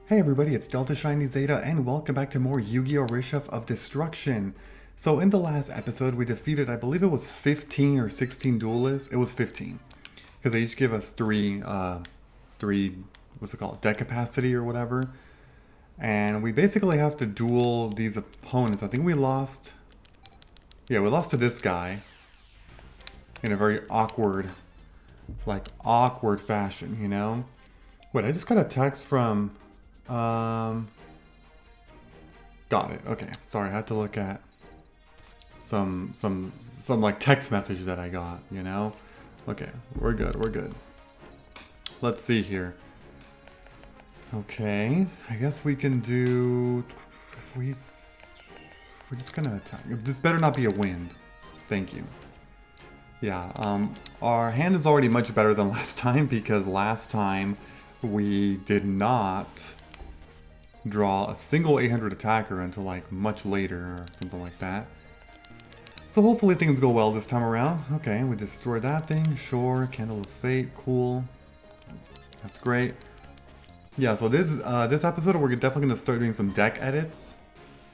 Hey everybody, it's Delta Shiny Zeta, and welcome back to more Yu-Gi-Oh! Reshef of Destruction. So in the last episode, we defeated, I believe it was 15 or 16 duelists. It was 15. Because they each give us three, what's it called, deck capacity or whatever. And we basically have to duel these opponents. I think we lost, yeah, we lost to this guy. In a very awkward fashion, you know? Wait, I just got a text from... Got it. Okay. Sorry, I had to look at some like text message that I got, you know? Okay, we're good, we're good. Let's see here. Okay, I guess we can do... we're just gonna attack. This better not be a wind. Thank you. Yeah, our hand is already much better than last time because last time we did not draw a single 800 attacker until like much later or something like that. So hopefully things go well this time around. Okay, we destroyed that thing. Sure, Candle of Fate, cool. That's great. Yeah, so this episode we're definitely going to start doing some deck edits.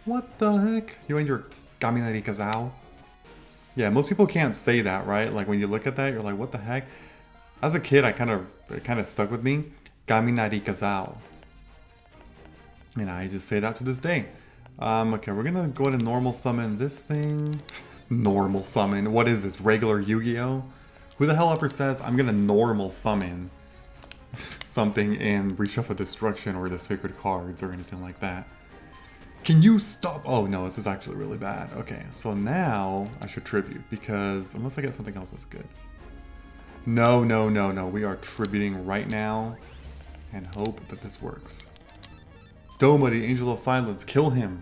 What the heck? You and your Gaminari Kazao? Yeah, most people can't say that, right? Like when you look at that, you're like, what the heck? As a kid, it kind of stuck with me. Gaminari Kazao. And I just say that to this day. Okay, we're gonna go ahead and normal summon this thing. Normal summon. What is this? Regular Yu-Gi-Oh? Who the hell ever says I'm gonna normal summon something in Reshef of Destruction or the Sacred Cards or anything like that? Can you stop? Oh no, this is actually really bad. Okay, so now I should tribute because unless I get something else that's good. No, no, no, no. We are tributing right now and hope that this works. Doma, the Angel of Silence. Kill him.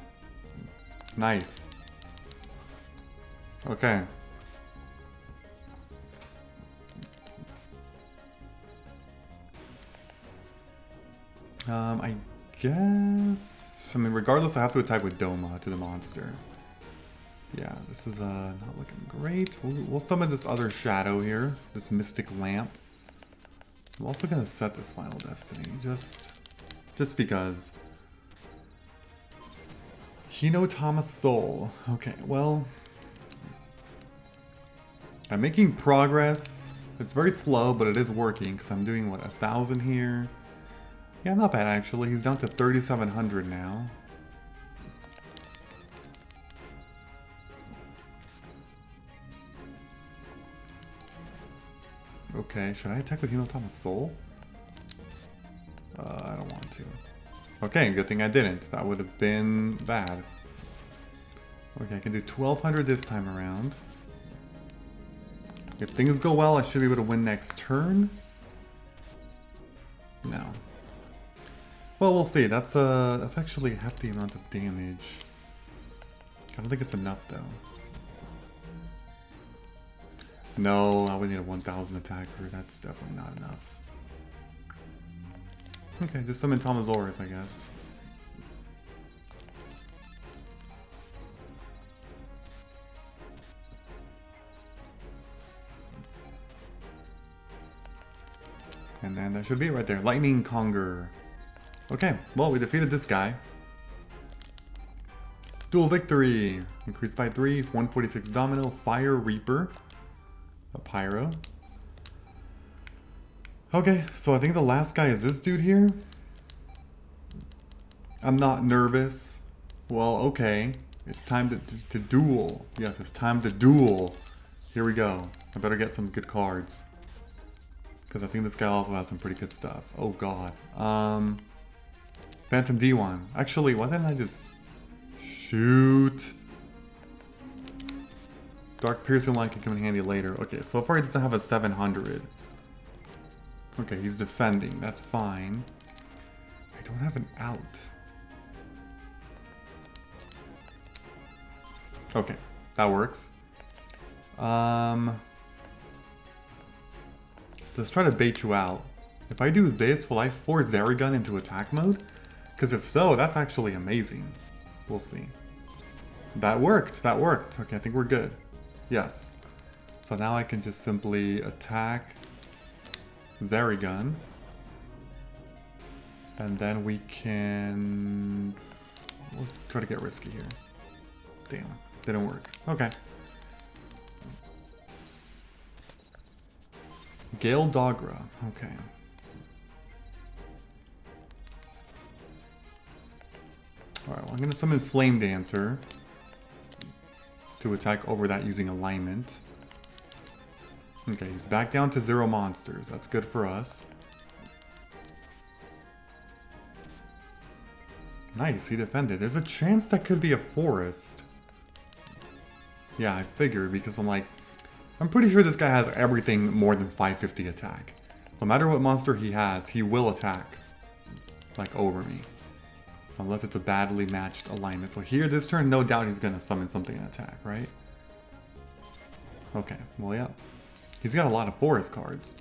Nice. Okay. I guess... I mean, regardless, I have to attack with Doma to the monster. Yeah, this is not looking great. We'll summon this other shadow here. This Mystic Lamp. I'm also going to set this Final Destiny. Just because... Hinotama Soul. Okay, well... I'm making progress. It's very slow, but it is working, because I'm doing, what, 1,000 here? Yeah, not bad, actually. He's down to 3,700 now. Okay, should I attack with Hinotama Soul? I don't want to. Okay, good thing I didn't. That would have been bad. Okay, I can do 1,200 this time around. If things go well, I should be able to win next turn. No. Well, we'll see. That's actually a hefty amount of damage. I don't think it's enough, though. No, I would need a 1,000 attacker. That's definitely not enough. Okay, just summon Tamasaurus, I guess. And then that should be it right there. Lightning Conger. Okay, well, we defeated this guy. Dual victory. Increased by 3, 146 Domino, Fire Reaper. A Pyro. Okay, so I think the last guy is this dude here. I'm not nervous. Well, okay. It's time to duel. Yes, it's time to duel. Here we go. I better get some good cards. Because I think this guy also has some pretty good stuff. Oh god. Phantom D1. Actually, why didn't I just... Shoot. Dark Piercing Light can come in handy later. Okay, so far he doesn't have a 700. Okay, he's defending. That's fine. I don't have an out. Okay, that works. Let's try to bait you out. If I do this, will I force Zarigun into attack mode? Because if so, that's actually amazing. We'll see. That worked. That worked. Okay, I think we're good. Yes. So now I can just simply attack Zarigun. And then we can... We'll try to get risky here. Damn, didn't work. Okay. Gale Dogra, okay. Alright, well, I'm gonna summon Flame Dancer to attack over that using alignment. Okay, he's back down to 0 monsters. That's good for us. Nice, he defended. There's a chance that could be a forest. Yeah, I figured because I'm pretty sure this guy has everything more than 550 attack. No matter what monster he has, he will attack. Like over me. Unless it's a badly matched alignment. So here, this turn, no doubt he's going to summon something and attack, right? Okay, well, yeah. He's got a lot of forest cards.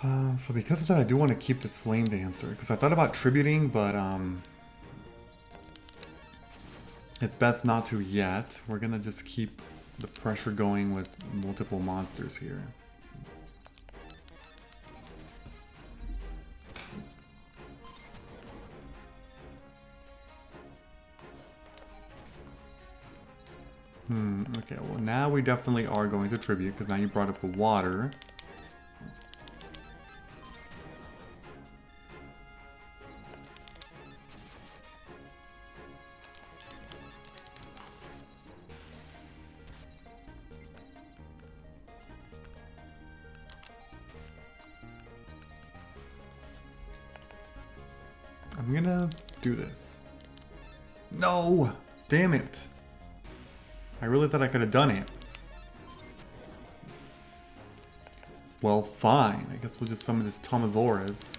So because of that, I do want to keep this Flame Dancer. Because I thought about tributing, but it's best not to yet. We're going to just keep the pressure going with multiple monsters here. Okay, well now we definitely are going to tribute, because now you brought up the water. I'm gonna do this. No! Damn it! I really thought I could have done it. Well, fine. I guess we'll just summon this Tomasaurus.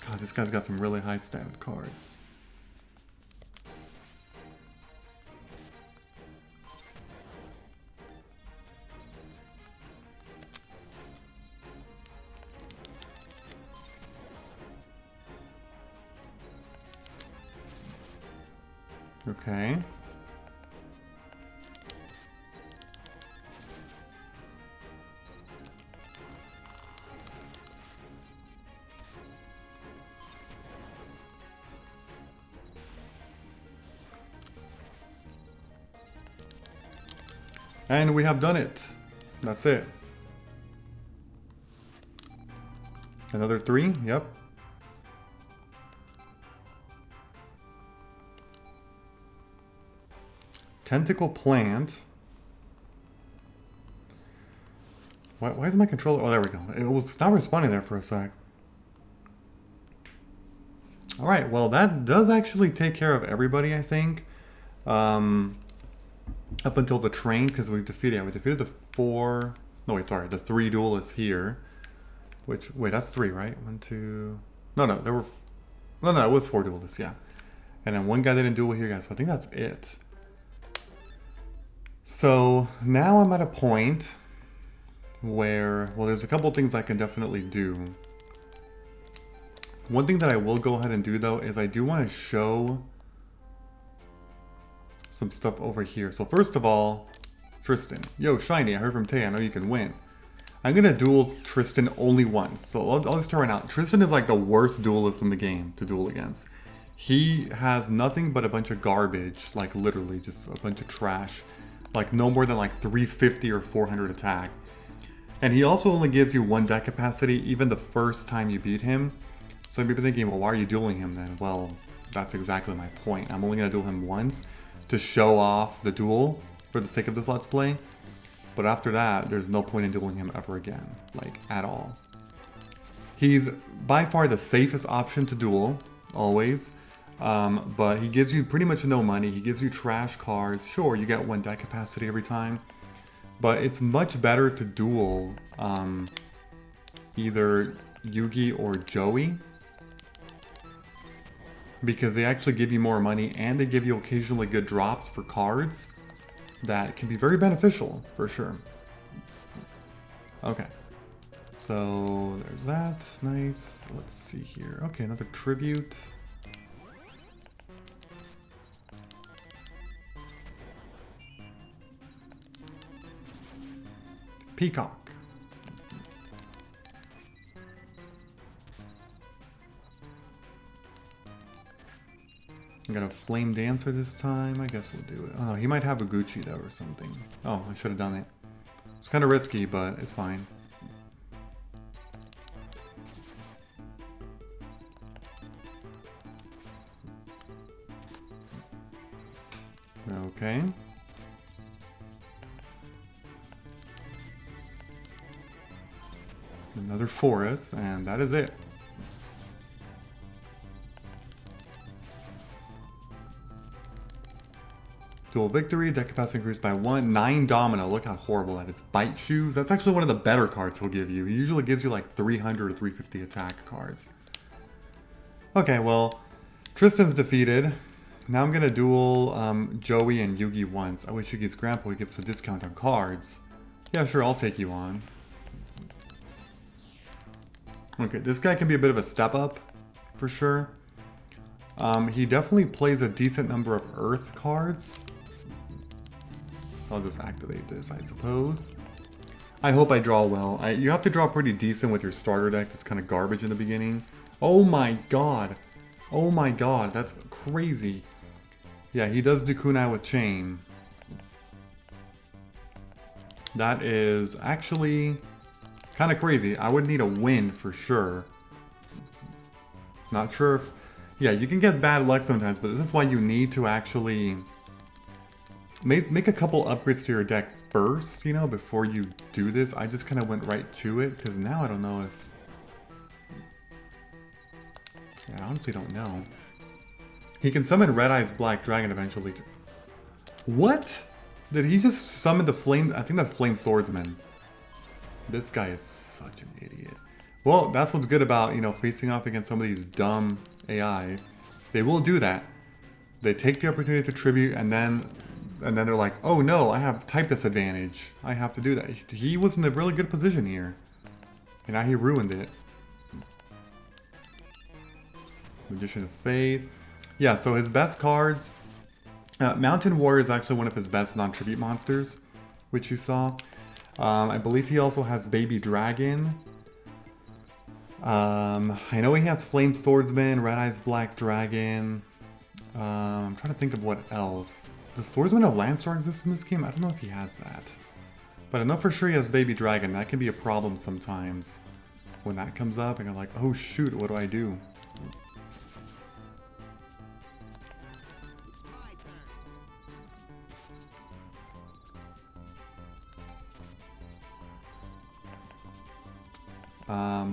God, this guy's got some really high stat cards. Okay. And we have done it. That's it. Another 3? Yep. Tentacle Plant. Why is my controller... Oh, there we go. It was not responding there for a sec. Alright, well that does actually take care of everybody, I think. Up until the train, because we defeated the 4... No, wait, sorry. The 3 duelists here. Which... Wait, that's 3, right? 1, 2... No, there were... No, it was 4 duelists, yeah. And then 1 guy didn't duel here, guys. So I think that's it. So now I'm at a point where, well, there's a couple things I can definitely do. One thing that I will go ahead and do though is I do want to show some stuff over here. So first of all, Tristan. Yo, Shiny, I heard from Tay, I know you can win. I'm going to duel Tristan only once. So I'll just tell right now, Tristan is like the worst duelist in the game to duel against. He has nothing but a bunch of garbage, like literally just a bunch of trash. Like no more than like 350 or 400 attack. And he also only gives you 1 deck capacity even the first time you beat him. So you'd be thinking, well, why are you dueling him then? Well, that's exactly my point. I'm only going to duel him once to show off the duel for the sake of this Let's Play. But after that, there's no point in dueling him ever again. Like, at all. He's by far the safest option to duel, always. But he gives you pretty much no money. He gives you trash cards. Sure, you get 1 deck capacity every time. But it's much better to duel either Yugi or Joey. Because they actually give you more money and they give you occasionally good drops for cards that can be very beneficial, for sure. Okay. So there's that. Nice. Let's see here. Okay, another tribute. Peacock. I got a Flame Dancer this time. I guess we'll do it. Oh, he might have a Gucci though or something. Oh, I should have done it. It's kind of risky, but it's fine. Okay. Another forest, and that is it. Dual victory, deck capacity increased by 1. 9 domino, look how horrible that is. Bite shoes, that's actually one of the better cards he'll give you. He usually gives you like 300 or 350 attack cards. Okay, well, Tristan's defeated. Now I'm gonna duel Joey and Yugi once. I wish Yugi's grandpa would give us a discount on cards. Yeah, sure, I'll take you on. Okay, this guy can be a bit of a step up, for sure. He definitely plays a decent number of Earth cards. I'll just activate this, I suppose. I hope I draw well. You have to draw pretty decent with your starter deck. That's kind of garbage in the beginning. Oh my god. Oh my god, that's crazy. Yeah, he does do kunai with chain. That is actually kind of crazy. I would need a win for sure. Not sure if... Yeah, you can get bad luck sometimes, but this is why you need to actually make a couple upgrades to your deck first, you know, before you do this. I just kind of went right to it, because now I don't know if... Yeah, I honestly don't know. He can summon Red Eyes Black Dragon eventually. What? Did he just summon the Flame... I think that's Flame Swordsman. This guy is such an idiot. Well, that's what's good about, you know, facing off against some of these dumb AI. They will do that. They take the opportunity to tribute, and then they're like, oh no, I have type disadvantage. I have to do that. He was in a really good position here. And now he ruined it. Magician of Faith. Yeah, so his best cards... Mountain Warrior is actually one of his best non-tribute monsters, which you saw. I believe he also has Baby Dragon. I know he has Flame Swordsman, Red Eyes Black Dragon. I'm trying to think of what else. Does Swordsman of Landstar exist in this game? I don't know if he has that. But I know for sure he has Baby Dragon. That can be a problem sometimes when that comes up and you're like, oh shoot, what do I do?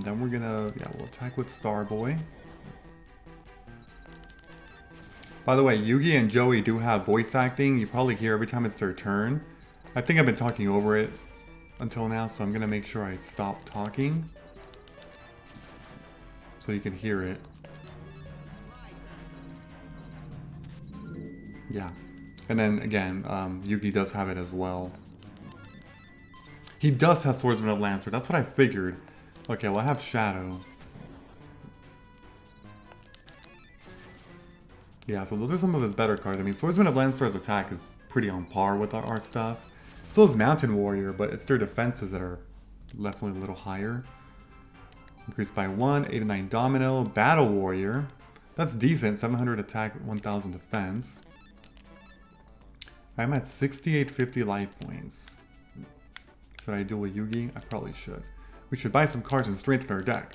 Then we're gonna, yeah, we'll attack with Starboy. By the way, Yugi and Joey do have voice acting. You probably hear every time it's their turn. I think I've been talking over it until now, so I'm gonna make sure I stop talking so you can hear it. Yeah. And then again, Yugi does have it as well. He does have Swordsman of Lancer. That's what I figured. Okay, well I have Shadow. Yeah, so those are some of his better cards. I mean, Swordsman of Landstar's attack is pretty on par with our stuff. So is Mountain Warrior, but it's their defenses that are definitely a little higher. Increased by 1, 8 to 9 Domino. Battle Warrior. That's decent, 700 attack, 1000 defense. I'm at 6850 life points. Should I duel with Yugi? I probably should. We should buy some cards and strengthen our deck.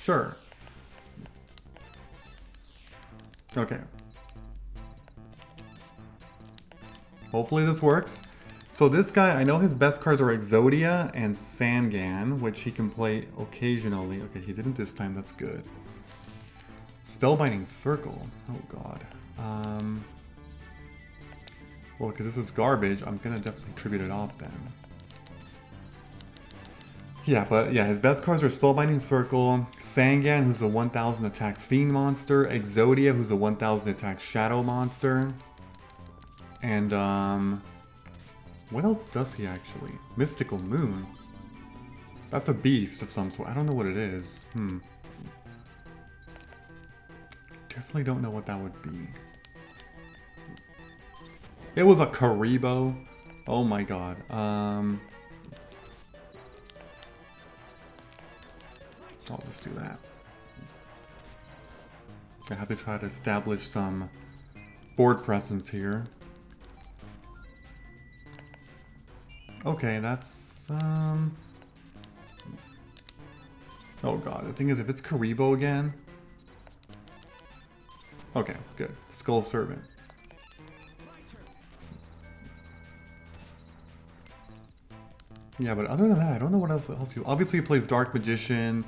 Sure. Okay. Hopefully this works. So this guy, I know his best cards are Exodia and Sangan, which he can play occasionally. Okay, he didn't this time, that's good. Spellbinding Circle. Oh god. Well, because this is garbage, I'm gonna definitely tribute it off then. Yeah, but yeah, his best cards are Spellbinding Circle, Sangan, who's a 1000 attack Fiend monster, Exodia, who's a 1000 attack Shadow monster, and what else does he actually? Mystical Moon. That's a beast of some sort. I don't know what it is. Definitely don't know what that would be. It was a Karibo. Oh my god. I'll just do that. I have to try to establish some board presence here. Okay, that's oh god, the thing is, if it's Karibo again... Okay, good. Skull Servant. Yeah, but other than that, I don't know what else you... Obviously, he plays Dark Magician.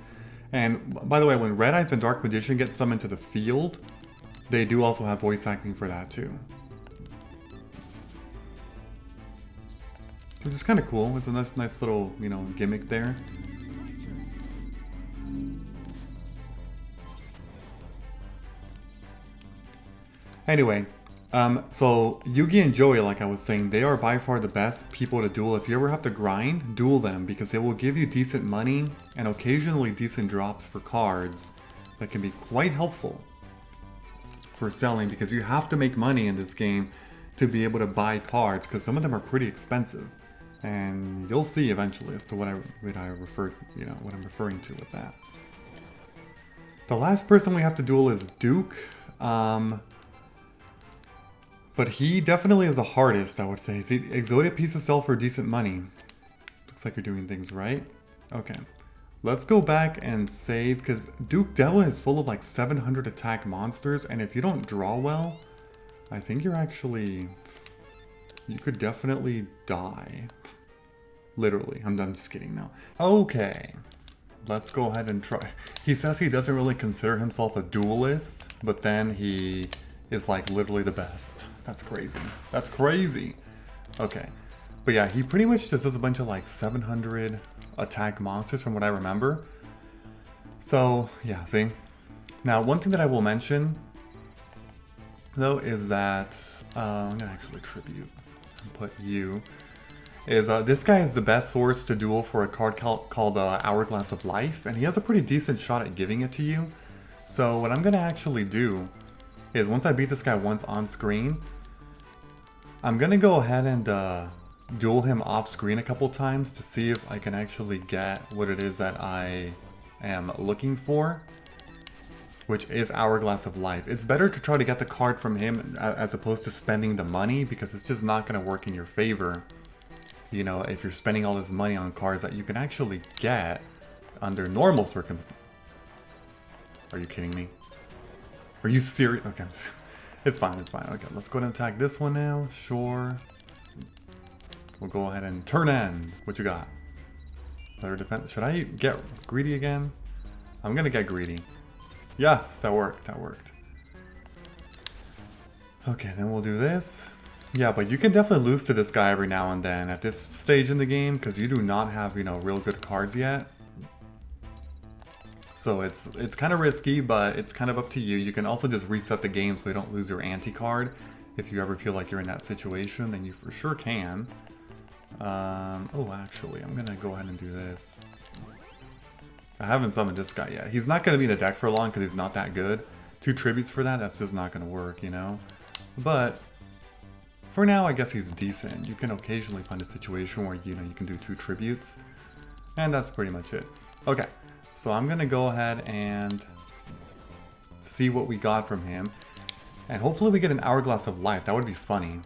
And, by the way, when Red Eyes and Dark Magician get summoned to the field, they do also have voice acting for that, too. Which is kind of cool. It's a nice little, you know, gimmick there. Anyway, so Yugi and Joey, like I was saying, they are by far the best people to duel. If you ever have to grind, duel them because they will give you decent money and occasionally decent drops for cards that can be quite helpful for selling, because you have to make money in this game to be able to buy cards, because some of them are pretty expensive. And you'll see eventually as to what I'm referring to with that. The last person we have to duel is Duke. But he definitely is the hardest, I would say. See, Exodia pieces sell for decent money. Looks like you're doing things right. Okay. Let's go back and save, because Duke Devil is full of like 700 attack monsters, and if you don't draw well, I think you're actually... You could definitely die. Literally. I'm just kidding now. Okay. Let's go ahead and try. He says he doesn't really consider himself a duelist, but then he is like literally the best. That's crazy. That's crazy. Okay. But yeah, he pretty much just does a bunch of like 700 attack monsters from what I remember. So, yeah, see? Now, one thing that I will mention, though, is that... I'm going to actually tribute and put you. Is this guy is the best source to duel for a card called Hourglass of Life, and he has a pretty decent shot at giving it to you. So what I'm going to actually do is once I beat this guy once on screen, I'm going to go ahead and duel him off screen a couple times to see if I can actually get what it is that I am looking for, which is Hourglass of Life. It's better to try to get the card from him as opposed to spending the money, because it's just not going to work in your favor. You know, if you're spending all this money on cards that you can actually get under normal circumstances. Are you kidding me? Are you serious? Okay, it's fine, it's fine. Okay, let's go ahead and attack this one now. Sure. We'll go ahead and turn end. What you got? Better defense. Should I get greedy again? I'm gonna get greedy. Yes, that worked, that worked. Okay, then we'll do this. Yeah, but you can definitely lose to this guy every now and then at this stage in the game, because you do not have, you know, real good cards yet. So it's kind of risky, but it's kind of up to you. You can also just reset the game so you don't lose your anti-card. If you ever feel like you're in that situation, then you for sure can. Oh, actually, I'm going to go ahead and do this. I haven't summoned this guy yet. He's not going to be in the deck for long because he's not that good. 2 tributes for that, that's just not going to work, you know? But for now, I guess he's decent. You can occasionally find a situation where, you know, you can do 2 tributes. And that's pretty much it. Okay. So I'm going to go ahead and see what we got from him. And hopefully we get an Hourglass of Life. That would be funny.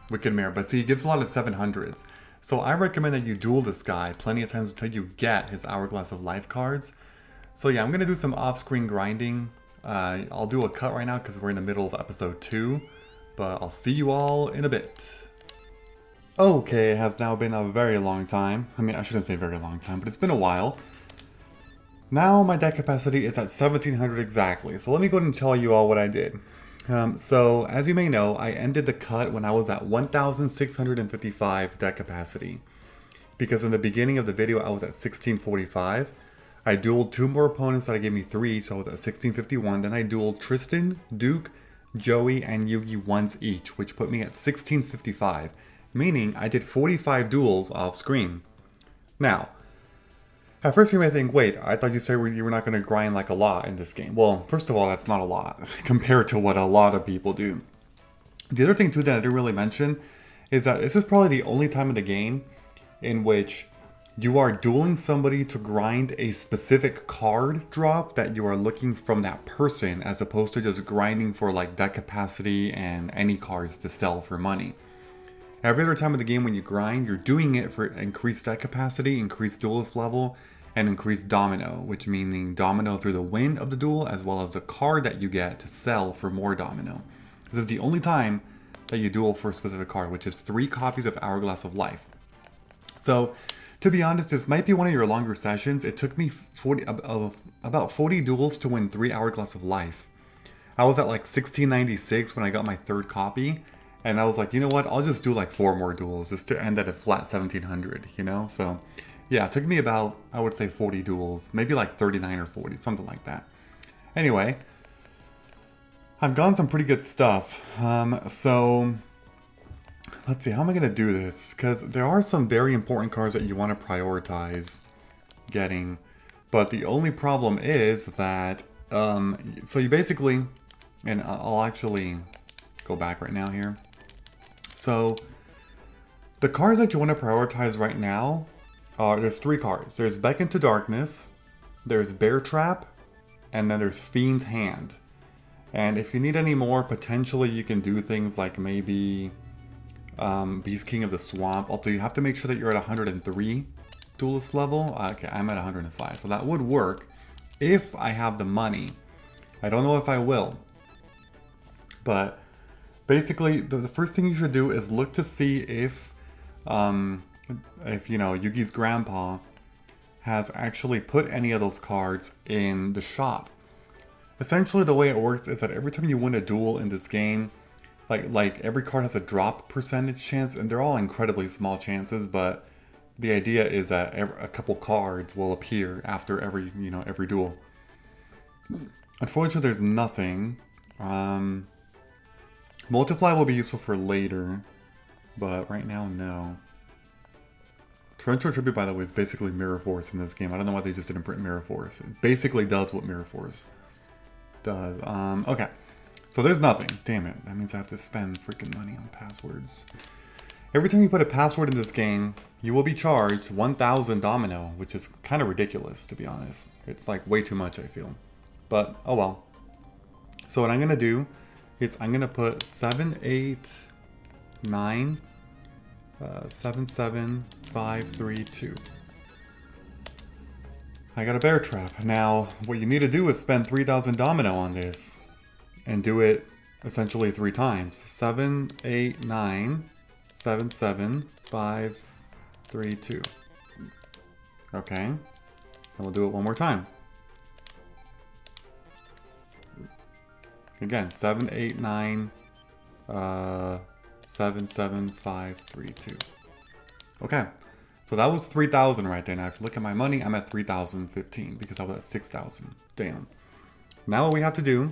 Wicked Mirror. But see, he gives a lot of 700s. So I recommend that you duel this guy plenty of times until you get his Hourglass of Life cards. So yeah, I'm going to do some off-screen grinding. I'll do a cut right now because we're in the middle of episode 2. But I'll see you all in a bit. Okay, it has now been a very long time. I mean, I shouldn't say very long time, but it's been a while. Now my deck capacity is at 1700 exactly, so let me go ahead and tell you all what I did. So, as you may know, I ended the cut when I was at 1655 deck capacity. Because in the beginning of the video, I was at 1645. I dueled 2 more opponents that gave me 3, so I was at 1651. Then I dueled Tristan, Duke, Joey, and Yugi once each, which put me at 1655. Meaning, I did 45 duels off screen. Now, at first you may think, wait, I thought you said you were not going to grind like a lot in this game. Well, first of all, that's not a lot compared to what a lot of people do. The other thing too that I didn't really mention is that this is probably the only time in the game in which you are dueling somebody to grind a specific card drop that you are looking from that person, as opposed to just grinding for like deck capacity and any cards to sell for money. Every other time of the game when you grind, you're doing it for increased deck capacity, increased duelist level, and increased domino, which meaning domino through the win of the duel, as well as the card that you get to sell for more domino. This is the only time that you duel for a specific card, which is 3 copies of Hourglass of Life. So, to be honest, this might be one of your longer sessions. It took me about 40 duels to win 3 Hourglass of Life. I was at like 1696 when I got my 3rd copy, and I was like, you know what, I'll just do like 4 more duels just to end at a flat 1700, you know? So, yeah, it took me about, I would say 40 duels, maybe like 39 or 40, something like that. Anyway, I've gotten some pretty good stuff. So let's see, how am I going to do this? Because there are some very important cards that you want to prioritize getting. But the only problem is that, so you basically, and I'll actually go back right now here. So the cards that you want to prioritize right now are, there's 3 cards. There's Beckon to Darkness, there's Bear Trap, and then there's Fiend's Hand. And if you need any more, potentially you can do things like maybe Beast King of the Swamp. Although you have to make sure that you're at 103 duelist level. Okay, I'm at 105, so that would work if I have the money. I don't know if I will. But basically, the first thing you should do is look to see if you know, Yugi's grandpa has actually put any of those cards in the shop. Essentially, the way it works is that every time you win a duel in this game, like every card has a drop percentage chance, and they're all incredibly small chances, but the idea is that a couple cards will appear after every duel. Unfortunately, there's nothing. Multiply will be useful for later, but right now, no. Torrential Tribute, by the way, is basically Mirror Force in this game. I don't know why they just didn't print Mirror Force. It basically does what Mirror Force does. Okay. So there's nothing. Damn it. That means I have to spend freaking money on passwords. Every time you put a password in this game, you will be charged 1,000 domino, which is kind of ridiculous, to be honest. It's like way too much, I feel. But, oh well. So what I'm going to do is I'm going to put 789 77532. I got a bear trap. Now, what you need to do is spend 3,000 domino on this and do it essentially 3 times. 789 77532. Okay. And we'll do it one more time. Again, 789 77532. Okay. So that was 3,000 right there. Now if you look at my money, I'm at 3,015 because I was at 6,000. Damn. Now what we have to do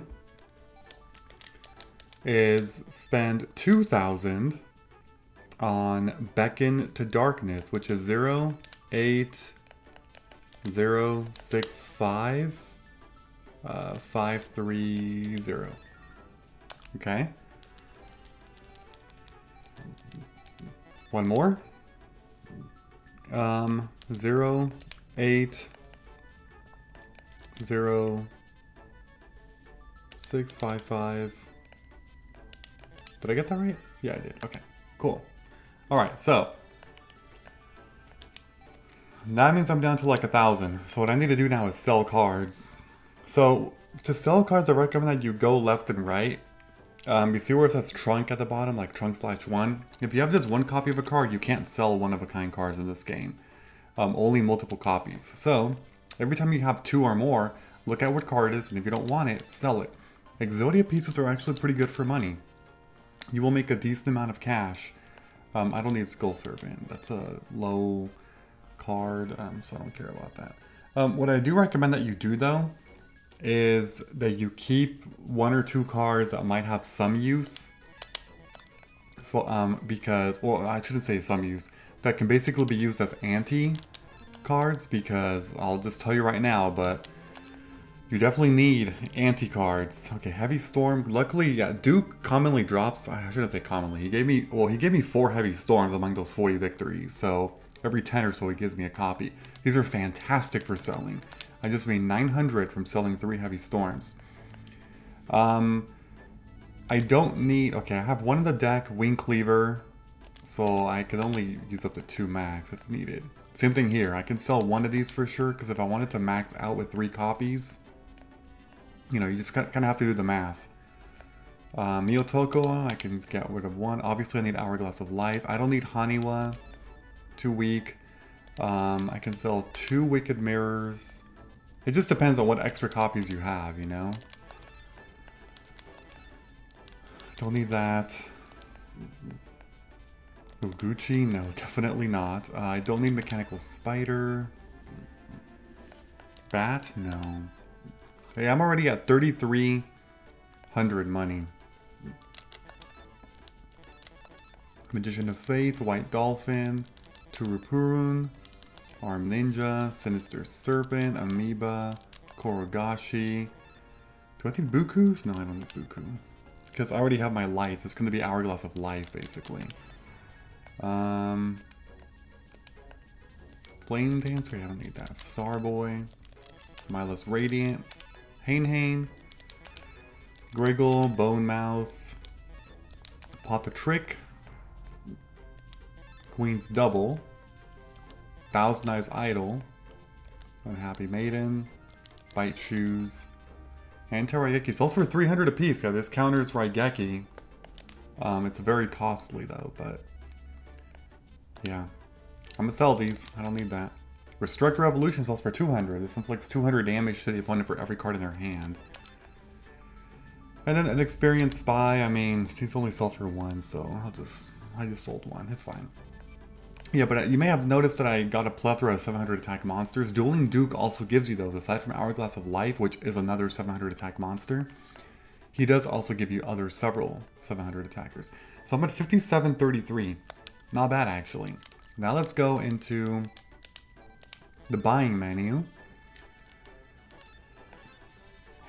is spend 2,000 on Beckon to Darkness, which is 08065 530. Okay. One more. 08065. Did I get that right? Yeah, I did. Okay, cool. All right, so that means I'm down to like 1,000. So what I need to do now is sell cards. So to sell cards, I recommend that you go left and right. You see where it says trunk at the bottom, like trunk/1? If you have just one copy of a card, you can't sell one-of-a-kind cards in this game. Only multiple copies. So every time you have 2 or more, look at what card it is, and if you don't want it, sell it. Exodia pieces are actually pretty good for money. You will make a decent amount of cash. I don't need Skull Servant. That's a low card, so I don't care about that. What I do recommend that you do, though, is that you keep 1 or 2 cards that might have some use. Because, well, I shouldn't say some use. That can basically be used as anti-cards, because I'll just tell you right now, but you definitely need anti-cards. Okay, Heavy Storm. Luckily, yeah, Duke commonly drops. I shouldn't say commonly. He gave me 4 Heavy Storms among those 40 victories. So Every 10 or so it gives me a copy. These are fantastic for selling. I just made 900 from selling 3 Heavy Storms. I don't need... Okay, I have 1 in the deck, Wing Cleaver. So I could only use up to 2 max if needed. Same thing here. I can sell 1 of these for sure, because if I wanted to max out with 3 copies, you know, you just kind of have to do the math. Miyotoko, I can get rid of 1. Obviously, I need Hourglass of Life. I don't need Haniwa. Too weak. I can sell 2 Wicked Mirrors. It just depends on what extra copies you have, you know? Don't need that. Gucci? No, definitely not. I don't need Mechanical Spider. Bat? No. Hey, I'm already at 3,300 money. Magician of Faith, White Dolphin, Turupurun, Arm Ninja, Sinister Serpent, Amoeba, Korogashi. Do I need Bukus? No, I don't need Buku. Because I already have my lights. It's going to be Hourglass of Life, basically. Flame Dancer? I don't need that. Starboy. Mindless Radiant. Hane. Griggle, Bone Mouse. Pot the Trick. Queen's Double. Thousand Eyes Idol. Unhappy Maiden. Bite Shoes. And Terraigeki. Sells for 300 apiece. Yeah, this counters Raigeki. It's very costly though, but yeah. I'm gonna sell these. I don't need that. Restrict Revolution sells for 200. This inflicts 200 damage to the opponent for every card in their hand. And then an Experienced Spy. I mean, these only sell for 1, so I just sold 1. It's fine. Yeah, but you may have noticed that I got a plethora of 700 attack monsters. Dueling Duke also gives you those. Aside from Hourglass of Life, which is another 700 attack monster, he does also give you other several 700 attackers. So I'm at 5733. Not bad, actually. Now let's go into the buying menu.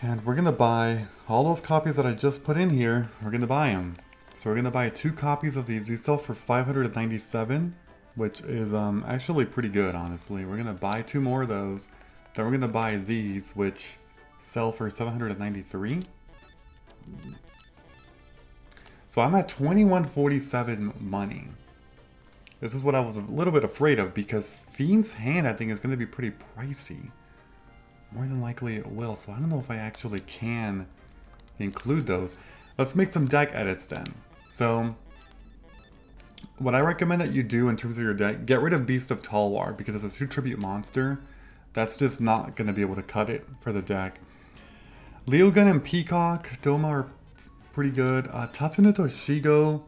And we're going to buy all those copies that I just put in here. We're going to buy them. So we're going to buy 2 copies of these. These sell for 597. Which is actually pretty good, honestly. We're going to buy 2 more of those. Then we're going to buy these, which sell for 793. So I'm at 2147 money. This is what I was a little bit afraid of, because Fiend's Hand, I think, is going to be pretty pricey. More than likely it will, so I don't know if I actually can include those. Let's make some deck edits then. So what I recommend that you do in terms of your deck, get rid of Beast of Talwar, because it's a 2 tribute monster. That's just not going to be able to cut it for the deck. Leogun and Peacock, Doma are pretty good. Tatsunoto Shigo,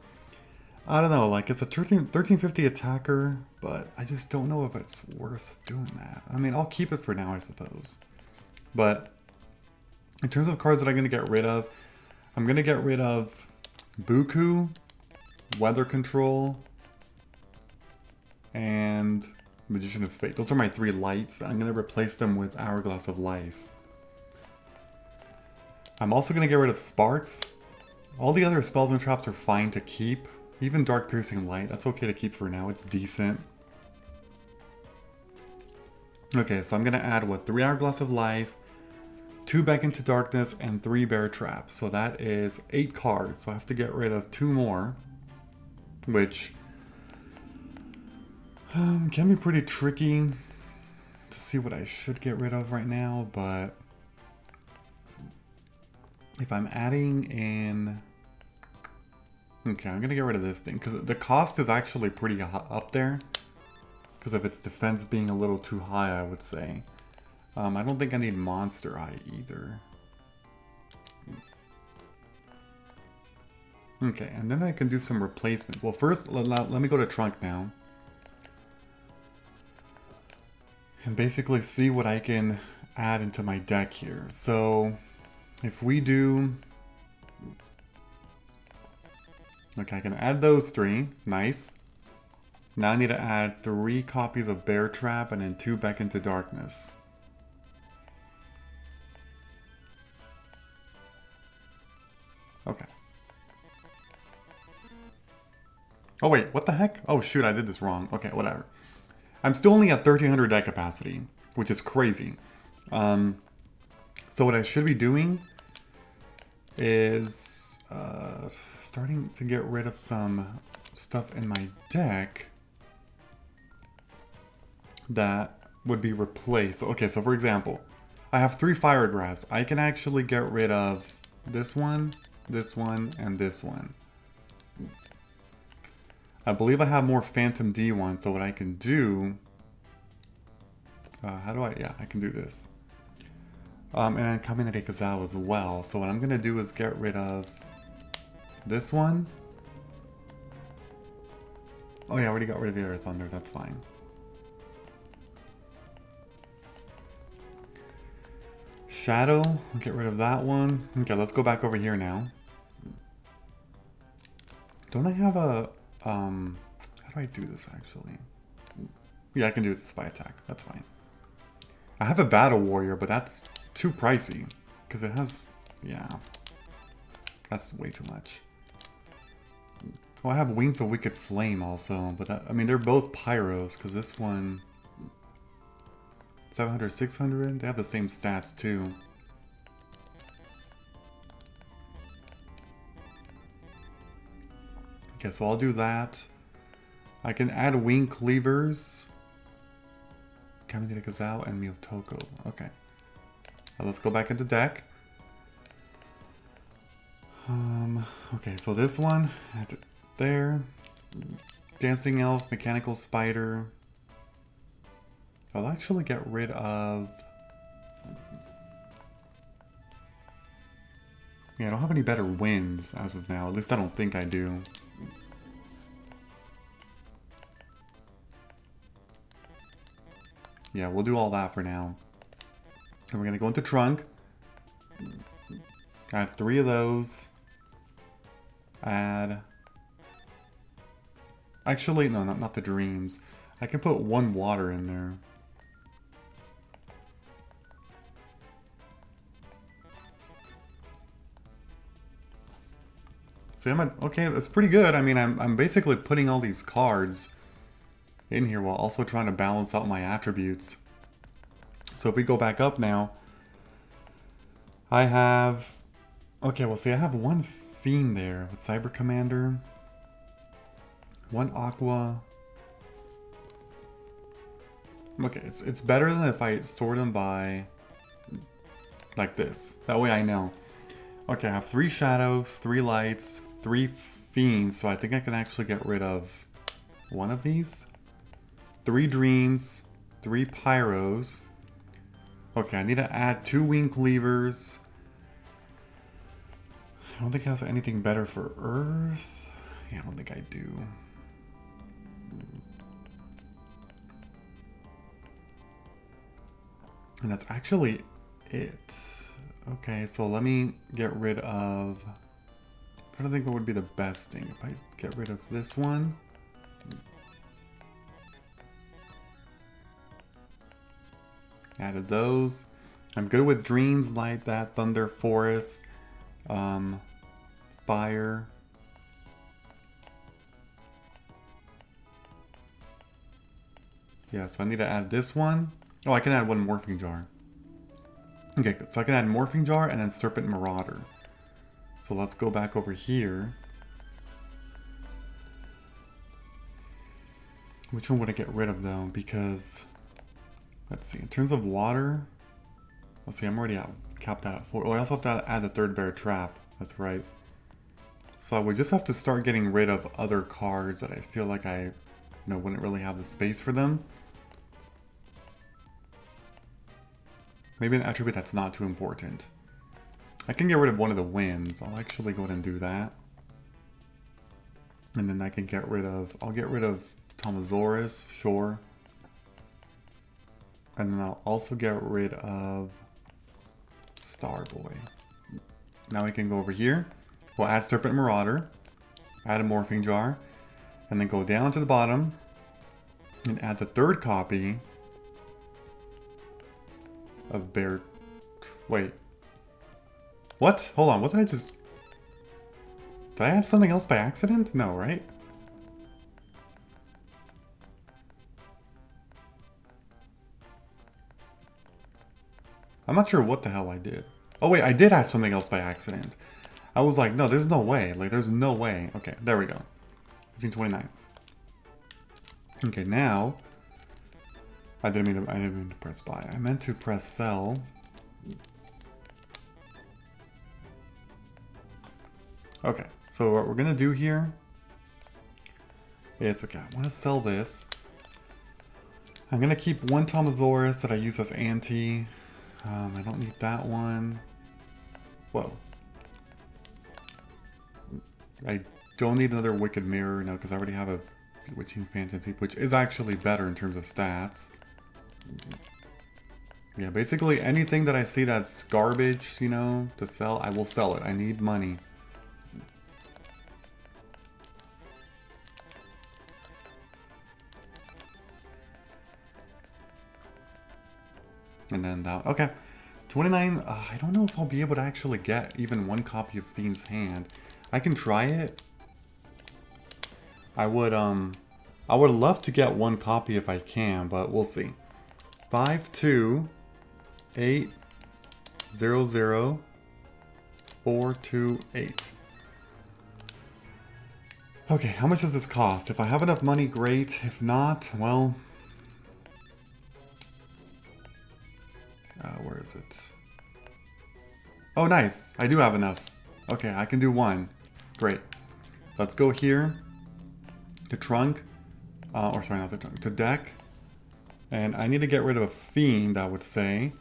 I don't know, like it's a 1350 attacker, but I just don't know if it's worth doing that. I mean, I'll keep it for now, I suppose. But in terms of cards that I'm going to get rid of, I'm going to get rid of Buku, Weather Control, and Magician of Fate. Those are my 3 lights. I'm going to replace them with Hourglass of Life. I'm also going to get rid of Sparks. All the other spells and traps are fine to keep. Even Dark Piercing Light, that's okay to keep for now. It's decent. Okay, so I'm going to add, what, 3 Hourglass of Life, 2 Back into Darkness, and 3 Bear Traps. So that is 8 cards. So I have to get rid of 2 more. Which can be pretty tricky to see what I should get rid of right now, but if I'm adding in... Okay, I'm going to get rid of this thing, because the cost is actually pretty up there, because of its defense being a little too high, I would say. I don't think I need Monster Eye either. Okay, and then I can do some replacement. Well, first, let me go to Trunk now. And basically see what I can add into my deck here. So, if we do... Okay, I can add those 3. Nice. Now I need to add 3 copies of Bear Trap and then 2 Back into Darkness. Okay. Oh wait, what the heck? Oh shoot, I did this wrong. Okay, whatever. I'm still only at 1300 deck capacity, which is crazy. So what I should be doing is starting to get rid of some stuff in my deck that would be replaced. Okay, so for example, I have 3 Fire Grass. I can actually get rid of this one, and this one. I believe I have more Phantom D ones, so what I can do... how do I... Yeah, I can do this. And then Kaminari Kazao as well. So what I'm going to do is get rid of this one. Oh yeah, I already got rid of the Air Thunder, that's fine. Shadow, I'll get rid of that one. Okay, let's go back over here now. Don't I have a... how do I do this actually? Yeah, I can do this by attack, that's fine. I have a Battle Warrior, but that's too pricey. Because it has... yeah. That's way too much. Oh, I have Wings of Wicked Flame also, but I mean, they're both Pyros, because this one... 700, 600? They have the same stats too. Okay, so I'll do that. I can add Wing Cleavers. Kaminari Kazao and Miyotoko. Okay. Now let's go back into deck. Okay, so this one, add it there. Dancing Elf, Mechanical Spider. I'll actually get rid of... yeah, I don't have any better wins as of now. At least I don't think I do. Yeah, we'll do all that for now. And we're going to go into Trunk. I have 3 of those. Add... actually, no, not the Dreams. I can put 1 water in there. See, okay, that's pretty good. I mean, I'm basically putting all these cards in here while also trying to balance out my attributes. So if we go back up now, I have... okay, well see, I have 1 Fiend there with Cyber Commander, 1 Aqua. Okay, it's better than if I store them by... like this. That way I know. Okay, I have 3 Shadows, 3 Lights, 3 Fiends, so I think I can actually get rid of 1 of these. 3 Dreams, 3 Pyros. Okay, I need to add 2 Wing Cleavers. I don't think I have anything better for Earth. Yeah, I don't think I do. And that's actually it. Okay, so let me get rid of... I don't think what would be the best thing. If I get rid of this one... added those. I'm good with Dreams, Light that, Thunder, Forest, Fire. Yeah, so I need to add this one. Oh, I can add 1 Morphing Jar. Okay, so I can add Morphing Jar and then Serpent Marauder. So let's go back over here. Which one would I get rid of though? Because... let's see, in terms of water, let's see, I'm already capped out at 4. Oh, I also have to add the 3rd Bear Trap. That's right. So I would just have to start getting rid of other cards that I feel like I, wouldn't really have the space for them. Maybe an attribute that's not too important. I can get rid of 1 of the winds. I'll actually go ahead and do that. And then I can get rid of, I'll get rid of Tomosaurus, sure. And then I'll also get rid of Starboy. Now we can go over here. We'll add Serpent Marauder, add a Morphing Jar, and then go down to the bottom and add the 3rd copy of Bear... wait. What? Hold on, what did I just... did I add something else by accident? No, right? I'm not sure what the hell I did. Oh wait, I did have something else by accident. I was like, no, there's no way. Like, there's no way. Okay, there we go. 1529. Okay, now... I didn't mean to press buy. I meant to press sell. Okay, so what we're gonna do here... It's okay, I want to sell this. I'm gonna keep one Tomosaurus that I use as ante. I don't need that one. Whoa. I don't need another Wicked Mirror, no, because I already have a Bewitching Phantom Thief, which is actually better in terms of stats. Yeah, basically anything that I see that's garbage, you know, to sell, I will sell it. I need money. And then that, okay. 29, I don't know if I'll be able to actually get even one copy of Fiend's Hand. I can try it. I would love to get one copy if I can, but we'll see. 52800 428. Okay, how much does this cost? If I have enough money, great. If not, well... where is it? Oh, nice. I do have enough. Okay, I can do one. Great. Let's go here. To trunk. Or sorry, not the trunk. To deck. And I need to get rid of a fiend, I would say.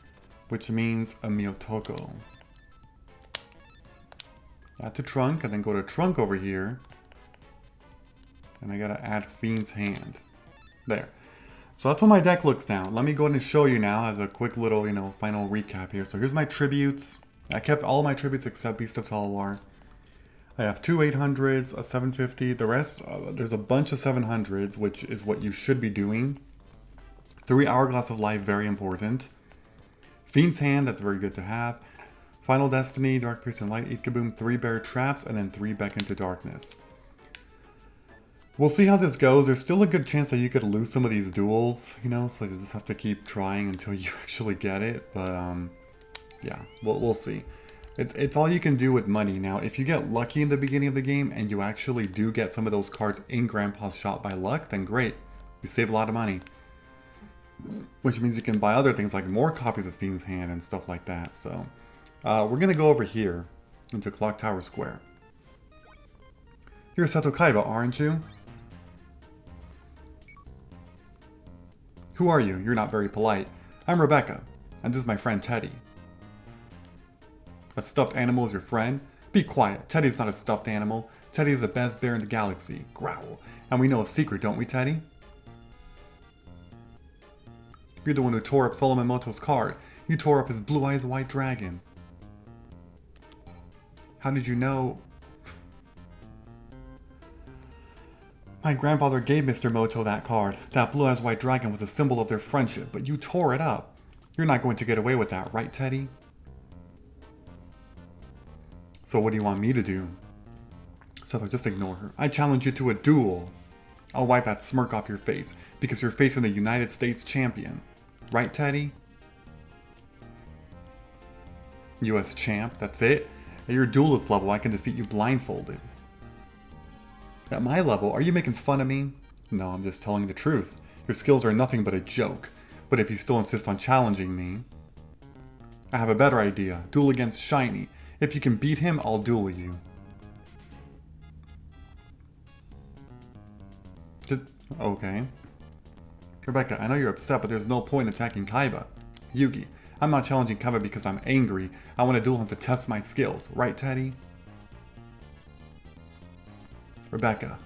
Which means a Miyotoko. Add to trunk, and then go to trunk over here. And I gotta add Fiend's Hand. There. So that's what my deck looks now. Let me go ahead and show you now as a quick little, you know, final recap here. So here's my tributes. I kept all my tributes except Beast of Talwar. I have two 800s, a 750. The rest, there's a bunch of 700s, which is what you should be doing. 3 Hourglass of Life, very important. Fiend's Hand, that's very good to have. Final Destiny, Dark Pierce and Light, 8 Kaboom, 3 Bear Traps, and then 3 Beckon to Darkness. We'll see how this goes. There's still a good chance that you could lose some of these duels, you know, so you just have to keep trying until you actually get it. But, yeah, we'll see. It's all you can do with money. Now, if you get lucky in the beginning of the game and you actually do get some of those cards in Grandpa's shop by luck, then great. You save a lot of money. Which means you can buy other things like more copies of Fiend's Hand and stuff like that. So, we're going to go over here into Clock Tower Square. You're Seto Kaiba, aren't you? Who are you? You're not very polite. I'm Rebecca, and this is my friend Teddy. A stuffed animal is your friend? Be quiet. Teddy's not a stuffed animal. Teddy is the best bear in the galaxy. Growl. And we know a secret, don't we, Teddy? You're the one who tore up Solomon Moto's card. You tore up his Blue Eyes White Dragon. How did you know? My grandfather gave Mr. Moto that card. That Blue Eyes White Dragon was a symbol of their friendship, but you tore it up. You're not going to get away with that, right, Teddy? So what do you want me to do? Seto, just ignore her. I challenge you to a duel. I'll wipe that smirk off your face, because you're facing the United States champion. Right, Teddy? US champ, that's it? At your duelist level, I can defeat you blindfolded. At my level, are you making fun of me? No, I'm just telling the truth. Your skills are nothing but a joke. But if you still insist on challenging me... I have a better idea. Duel against Shiny. If you can beat him, I'll duel you. Okay. Rebecca, I know you're upset, but there's no point in attacking Kaiba. Yugi, I'm not challenging Kaiba because I'm angry. I want to duel him to test my skills. Right, Teddy? Rebecca.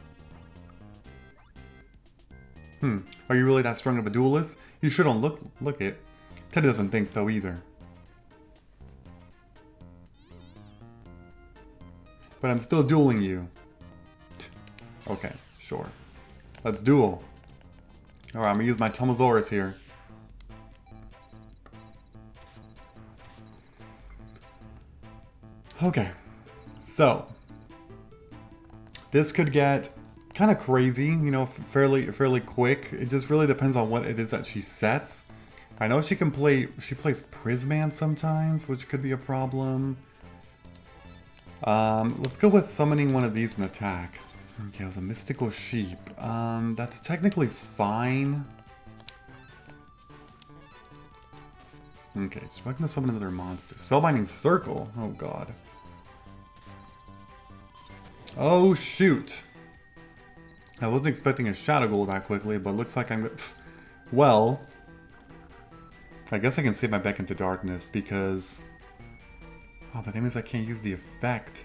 Are you really that strong of a duelist? You sure don't look it. Teddy doesn't think so either. But I'm still dueling you. Okay, sure. Let's duel. Alright, I'm gonna use my Tomosaurus here. Okay, so this could get kind of crazy, you know, fairly quick. It just really depends on what it is that she sets. I know she can play, she plays Prisman sometimes, which could be a problem. Let's go with summoning one of these and attack. Okay, it was a mystical sheep. That's technically fine. Okay, so I'm gonna summon another monster. Spellbinding Circle. Oh god. Oh shoot. I wasn't expecting a Shadow Ghoul that quickly, but looks like I'm... Well... I guess I can save my Beck into Darkness, because... Oh, but that means I can't use the effect.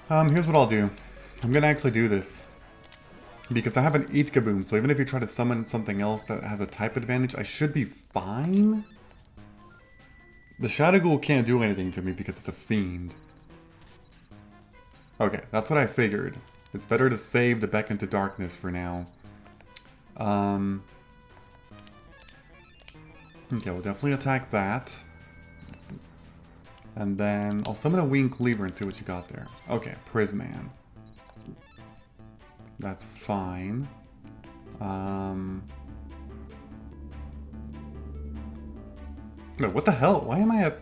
Here's what I'll do. I'm gonna actually do this. Because I have an Eat Kaboom, so even if you try to summon something else that has a type advantage, I should be fine? The Shadow Ghoul can't do anything to me because it's a fiend. Okay, that's what I figured. It's better to save the Beck into Darkness for now. Okay, we'll definitely attack that. And then I'll summon a Winged Cleaver and see what you got there. Okay, Prisman. That's fine. No, what the hell? Why am I at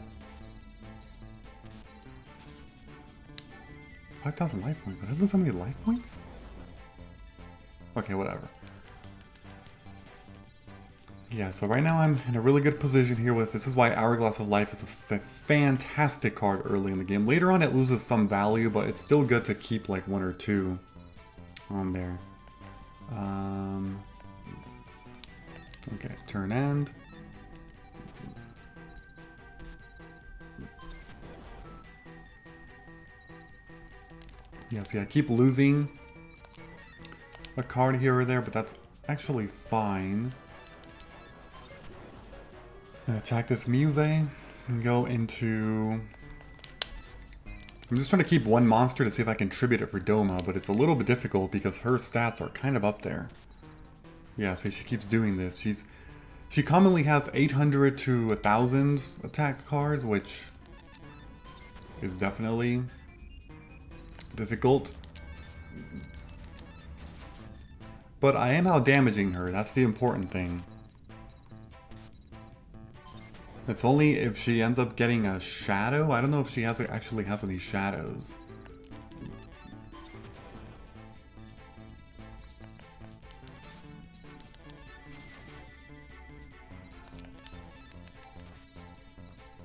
5,000 life points? Did I lose so many life points? Okay, whatever. Yeah, so right now I'm in a really good position here with... This is why Hourglass of Life is a fantastic card early in the game. Later on it loses some value, but it's still good to keep like 1 or 2 on there. Okay, turn end. Yeah, see, I keep losing a card here or there, but that's actually fine. Attack this Muse and go into... I'm just trying to keep one monster to see if I can tribute it for Doma, but it's a little bit difficult because her stats are kind of up there. Yeah, see, she keeps doing this. She commonly has 800 to 1,000 attack cards, which is definitely difficult. But I am out damaging her, that's the important thing. It's only if she ends up getting a shadow. I don't know if she actually has any shadows.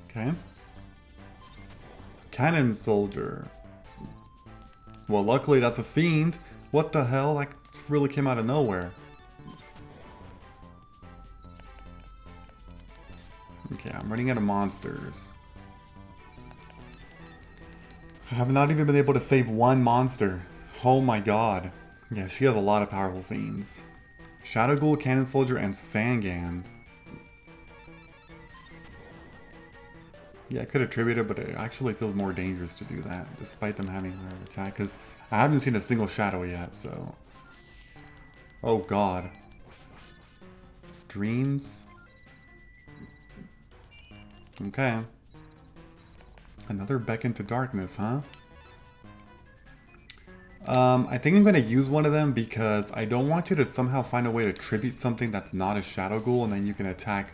Okay. Cannon Soldier. Well, luckily that's a fiend. What the hell? That really came out of nowhere. Okay, I'm running out of monsters. I have not even been able to save one monster. Oh my god. Yeah, she has a lot of powerful fiends. Shadow Ghoul, Cannon Soldier, and Sangan. Yeah, I could attribute it, but it actually feels more dangerous to do that, despite them having higher attack, because I haven't seen a single shadow yet, so... Oh god. Dreams? Okay. Another Beck into Darkness, huh? I think I'm going to use one of them because I don't want you to somehow find a way to tribute something that's not a Shadow Ghoul, and then you can attack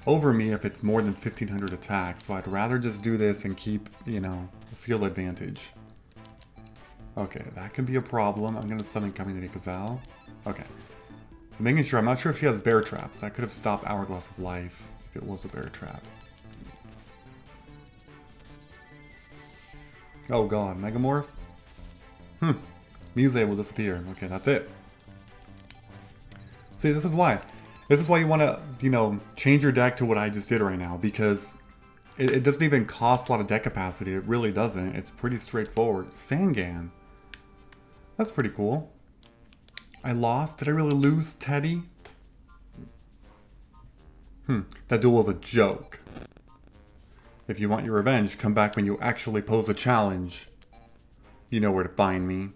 over me if it's more than 1,500 attacks. So I'd rather just do this and keep, you know, a field advantage. Okay, that could be a problem. I'm going to summon Kamine Kazal. Okay. I'm making sure. I'm not sure if she has bear traps. That could have stopped Hourglass of Life if it was a bear trap. Oh god, Megamorph? Muse will disappear. Okay, that's it. See, this is why. This is why you want to, you know, change your deck to what I just did right now, because it doesn't even cost a lot of deck capacity. It really doesn't. It's pretty straightforward. Sangan. That's pretty cool. I lost? Did I really lose, Teddy? That duel was a joke. If you want your revenge, come back when you actually pose a challenge. You know where to find me.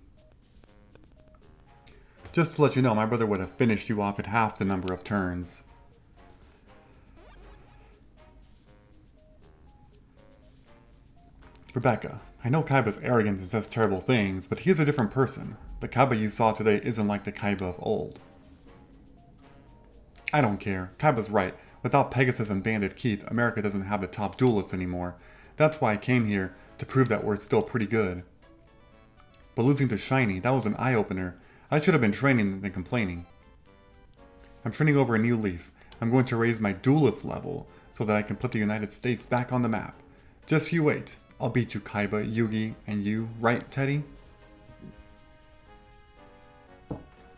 Just to let you know, my brother would have finished you off at half the number of turns. Rebecca, I know Kaiba's arrogant and says terrible things, but he is a different person. The Kaiba you saw today isn't like the Kaiba of old. I don't care. Kaiba's right. Without Pegasus and Bandit Keith, America doesn't have the top duelists anymore. That's why I came here, to prove that we're still pretty good. But losing to Shiny, that was an eye-opener. I should have been training than complaining. I'm turning over a new leaf. I'm going to raise my duelist level, so that I can put the United States back on the map. Just you wait. I'll beat you, Kaiba, Yugi, and you, right, Teddy?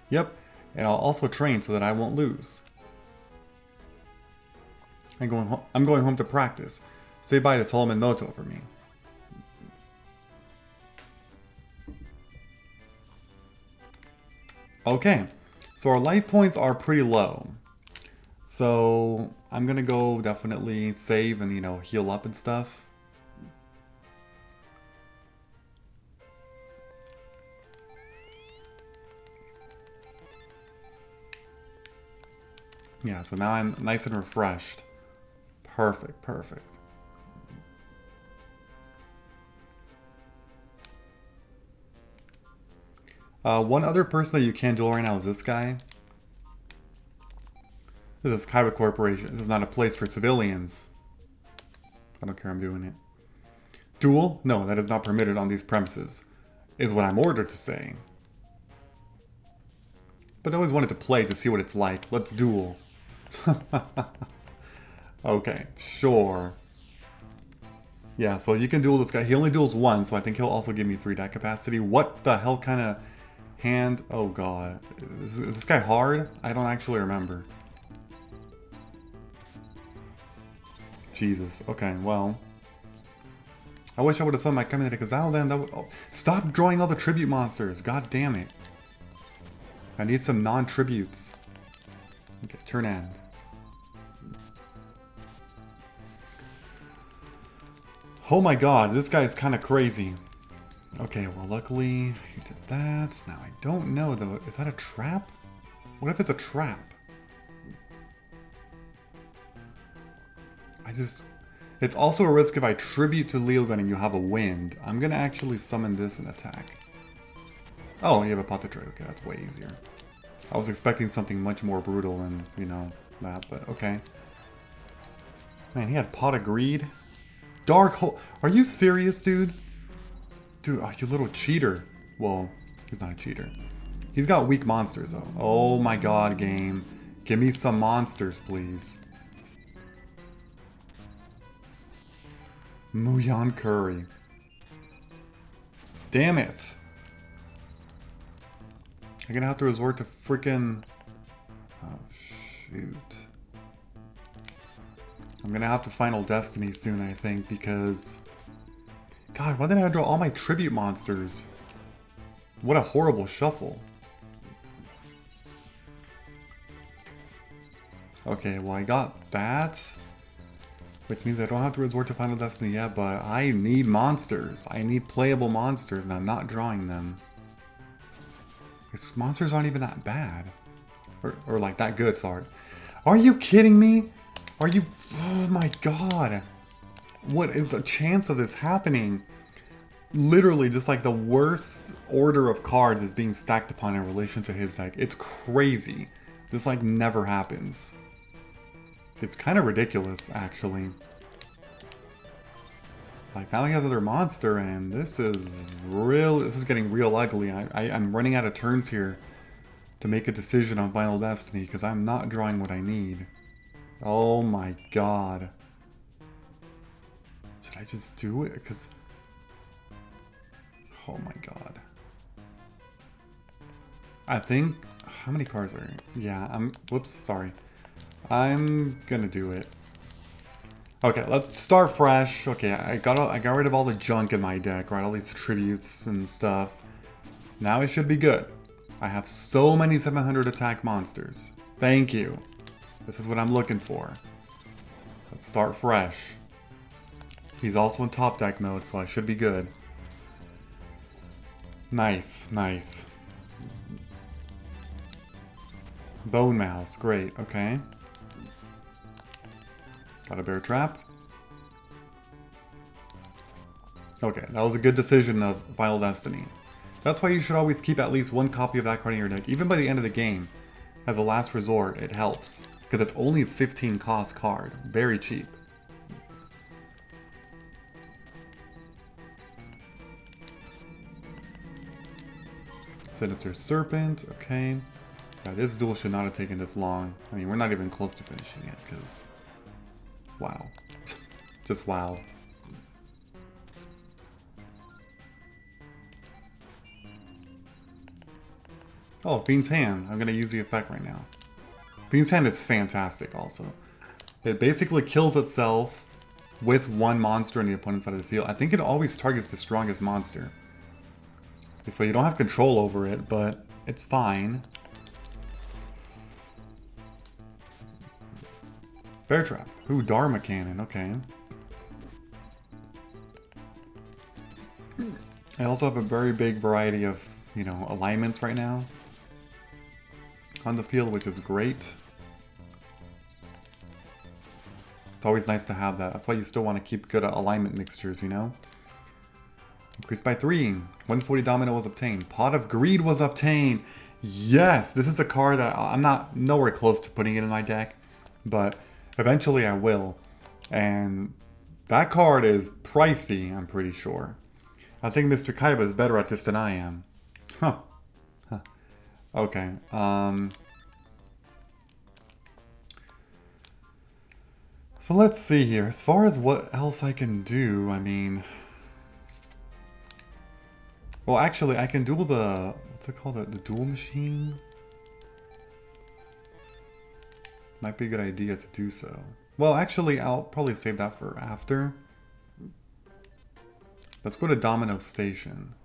Yep, and I'll also train so that I won't lose. I'm going home to practice. Say bye to Solomon Moto for me. Okay, so our life points are pretty low. So I'm gonna go definitely save and, you know, heal up and stuff. Yeah, so now I'm nice and refreshed. Perfect, perfect. One other person that you can duel right now is this guy. This is Kaiba Corporation. This is not a place for civilians. I don't care, I'm doing it. Duel? No, that is not permitted on these premises. Is what I'm ordered to say. But I always wanted to play to see what it's like. Let's duel. Okay, sure. Yeah, so you can duel this guy. He only duels once, so I think he'll also give me 3 deck capacity. What the hell kind of hand? Oh god. Is this guy hard? I don't actually remember. Jesus. Okay, well. I wish I would have summoned my Kamine Kazal then. That would, oh, stop drawing all the tribute monsters. God damn it. I need some non-tributes. Okay, turn end. Oh my god, this guy is kind of crazy. Okay, well luckily he did that. Now I don't know though. Is that a trap? What if it's a trap? It's also a risk if I tribute to Leogun and you have a wind. I'm gonna actually summon this and attack. Oh, you have a pot to trade. Okay, that's way easier. I was expecting something much more brutal than, you know, that, but okay. Man, he had Pot of Greed. Dark Hole. Are you serious, dude? Dude, oh, you little cheater. Well, he's not a cheater. He's got weak monsters, though. Oh my god, game. Give me some monsters, please. Muyan Curry. Damn it. I'm gonna have to resort to freaking... Oh, shoot. I'm gonna have to Final Destiny soon, I think, because... God, why didn't I draw all my tribute monsters? What a horrible shuffle. Okay, well I got that. Which means I don't have to resort to Final Destiny yet, but I need monsters. I need playable monsters, and I'm not drawing them. These monsters aren't even that bad. Or like, that good, sorry. Are you kidding me? Are you... Oh my god. What is the chance of this happening? Literally, just like the worst order of cards is being stacked upon in relation to his deck. It's crazy. This, like, never happens. It's kind of ridiculous, actually. Like, now he has another monster, and this is getting real ugly. I'm running out of turns here to make a decision on Final Destiny, because I'm not drawing what I need. Oh my god. Should I just do it? Because... Oh my god. I think... How many cards are... Yeah, whoops, sorry. I'm gonna do it. Okay, let's start fresh. Okay, I got rid of all the junk in my deck, right? All these tributes and stuff. Now it should be good. I have so many 700 attack monsters. Thank you. This is what I'm looking for. Let's start fresh. He's also in top deck mode, so I should be good. Nice, nice. Bone Mouse, great, okay. Got a bear trap. Okay, that was a good decision of Final Destiny. That's why you should always keep at least one copy of that card in your deck, even by the end of the game. As a last resort, it helps. Because it's only 15 cost card. Very cheap. Sinister Serpent, okay. Yeah, this duel should not have taken this long. I mean, we're not even close to finishing it, because... Wow. Just wow. Oh, Fiend's Hand. I'm going to use the effect right now. Fiend's Hand is fantastic also. It basically kills itself with one monster on the opponent's side of the field. I think it always targets the strongest monster. So you don't have control over it, but it's fine. Bear Trap. Ooh, Dharma Cannon. Okay. I also have a very big variety of, you know, alignments right now on the field, which is great. It's always nice to have that. That's why you still want to keep good alignment mixtures, you know? Increased by 3. 140 Domino was obtained. Pot of Greed was obtained. Yes! This is a card that I'm not nowhere close to putting it in my deck, but eventually I will. And that card is pricey, I'm pretty sure. I think Mr. Kaiba is better at this than I am. Huh. Okay. So let's see here. As far as what else I can do, I mean... Well, actually, I can duel the... What's it called? The duel machine? Might be a good idea to do so. Well, actually, I'll probably save that for after. Let's go to Domino Station.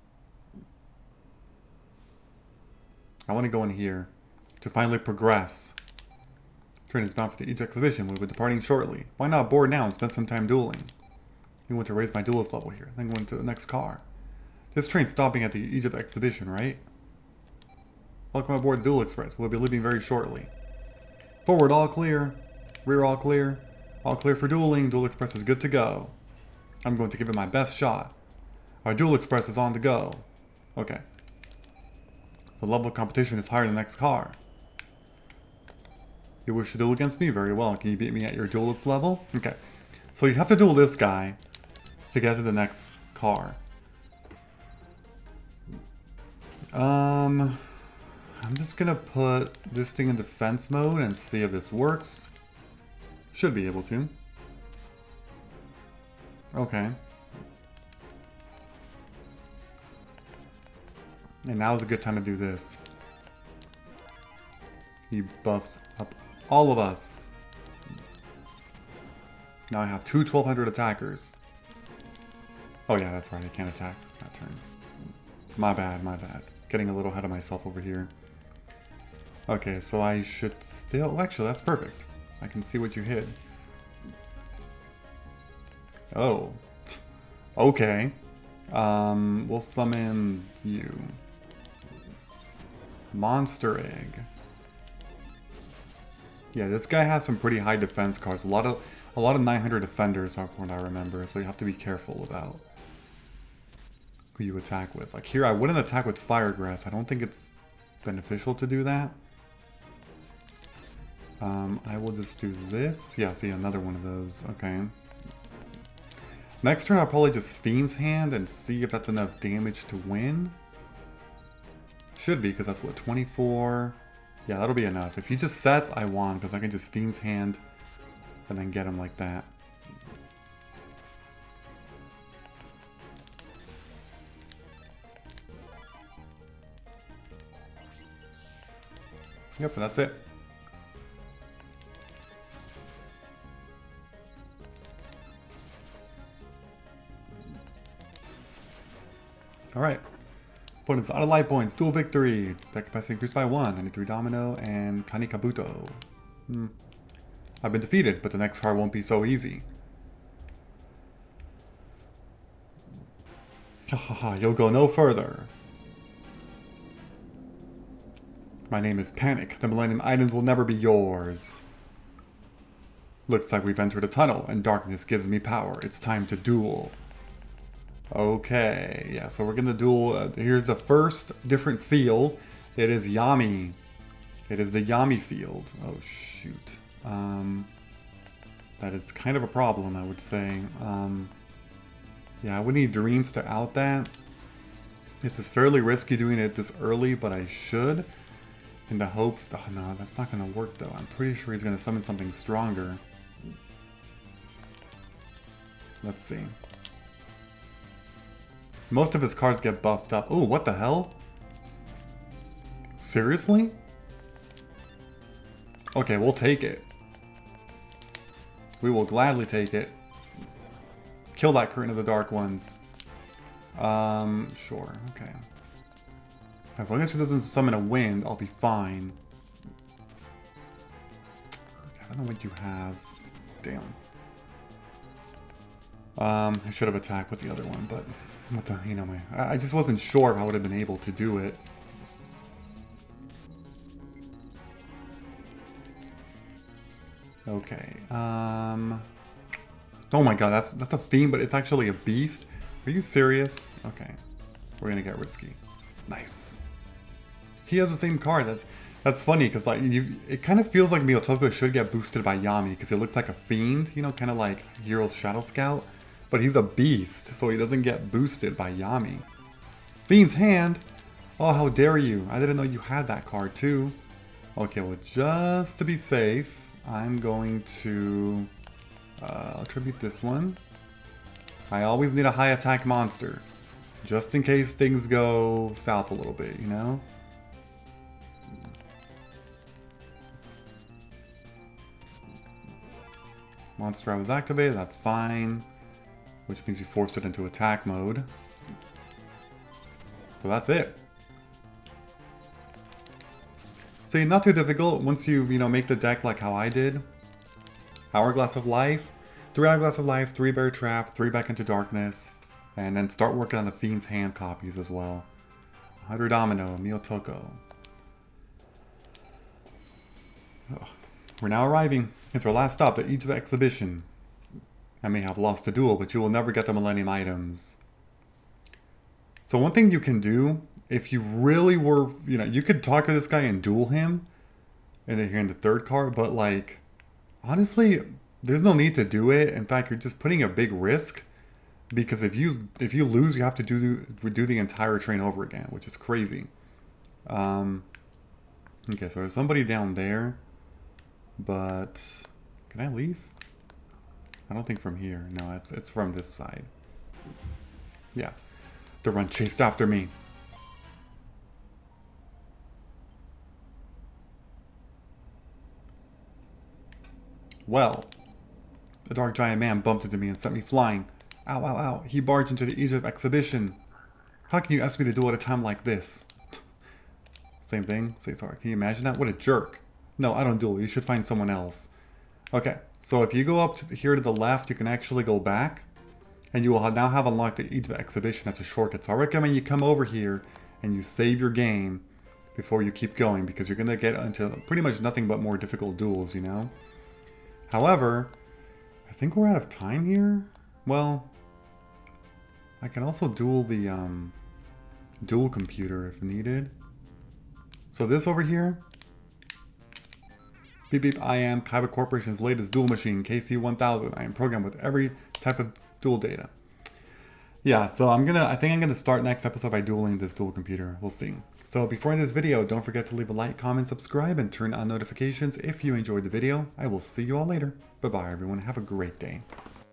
I want to go in here to finally progress. Train is bound for the Egypt exhibition. We'll be departing shortly. Why not board now and spend some time dueling? You want to raise my duelist level here, then go into the next car. This train's stopping at the Egypt exhibition, right? Welcome aboard the Duel Express. We'll be leaving very shortly. Forward, all clear. Rear, all clear. All clear for dueling. Duel Express is good to go. I'm going to give it my best shot. Our Duel Express is on the go. Okay. The level of competition is higher than the next car. You wish to duel against me? Very well. Can you beat me at your duelist level? Okay. So you have to duel this guy to get to the next car. I'm just gonna put this thing in defense mode and see if this works. Should be able to. Okay. And now's a good time to do this. He buffs up all of us. Now I have two 1200 attackers. Oh yeah, that's right, I can't attack that turn. My bad, my bad. Getting a little ahead of myself over here. Okay, so I should still... Actually, that's perfect. I can see what you hit. Oh. Okay. We'll summon you. Monster Egg. Yeah, this guy has some pretty high defense cards. A lot of 900 defenders are what I remember, so you have to be careful about who you attack with. Like here, I wouldn't attack with Firegrass. I don't think it's beneficial to do that. I will just do this. Yeah, see, another one of those. Okay. Next turn, I'll probably just Fiend's Hand and see if that's enough damage to win. Should be, because that's what, 24? Yeah, that'll be enough. If he just sets, I won, because I can just Fiend's Hand and then get him like that. Yep, and that's it. Alright. Opponent's out of life points. Dual victory. Deck capacity increased by 1. 93 Domino and Kanikabuto. I've been defeated, but the next card won't be so easy. Hahaha, you'll go no further. My name is Panic. The Millennium items will never be yours. Looks like we've entered a tunnel, and darkness gives me power. It's time to duel. Okay, yeah, so we're gonna duel. Here's the first different field. It is Yami. It is the Yami field. Oh, shoot. that is kind of a problem, I would say. Yeah, I would need dreams to out that. This is fairly risky doing it this early, but I should. In the hopes... Oh, no, that's not going to work, though. I'm pretty sure he's going to summon something stronger. Let's see. Most of his cards get buffed up. Oh, what the hell? Seriously? Okay, we'll take it. We will gladly take it. Kill that Curtain of the Dark Ones. Sure, okay. As long as he doesn't summon a wind, I'll be fine. I don't know what you have. Damn. I should have attacked with the other one, but what the, you know, I just wasn't sure if I would have been able to do it. Okay. Oh my god, that's a fiend, but it's actually a beast. Are you serious? Okay, we're gonna get risky. Nice. He has the same card. That's funny because like it kind of feels like Miyotoko should get boosted by Yami because he looks like a fiend, you know, kind of like Hero's Shadow Scout. But he's a beast, so he doesn't get boosted by Yami. Fiend's Hand. Oh, how dare you! I didn't know you had that card too. Okay, well, just to be safe, I'm going to attribute this one. I always need a high attack monster, just in case things go south a little bit, you know? Monster I was activated, that's fine. Which means you forced it into attack mode. So that's it. So not too difficult once you make the deck like how I did. Hourglass of Life, 3 Hourglass of Life, 3 Bear Trap, 3 Back into Darkness, and then start working on the Fiend's Hand copies as well. Hydro Domino, Miyotoko. Oh, we're now arriving. It's our last stop, the Egypt Exhibition. I may have lost a duel, but you will never get the Millennium items. So one thing you can do, if you really were, you could talk to this guy and duel him, and then here in the third card, but like, honestly, there's no need to do it. In fact, you're just putting a big risk, because if you lose, you have to do the entire train over again, which is crazy. Okay, so there's somebody down there, but can I leave? I don't think from here. No, it's from this side. Yeah. The run chased after me. Well, the dark giant man bumped into me and sent me flying. Ow, ow, ow. He barged into the Egypt Exhibition. How can you ask me to do it at a time like this? Same thing. Say sorry. Can you imagine that? What a jerk. No, I don't duel. You should find someone else. Okay. So if you go up here to the left, you can actually go back. And you will now have unlocked the Egypt Exhibition as a shortcut. So I recommend you come over here and you save your game before you keep going. Because you're going to get into pretty much nothing but more difficult duels, you know? However, I think we're out of time here. Well, I can also duel the dual computer if needed. So this over here. Beep beep, I am Kaiba Corporation's latest duel machine, KC1000. I am programmed with every type of duel data. Yeah, so I think I'm gonna start next episode by dueling this dual computer. We'll see. So before in this video, don't forget to leave a like, comment, subscribe, and turn on notifications if you enjoyed the video. I will see you all later. Bye bye everyone, have a great day.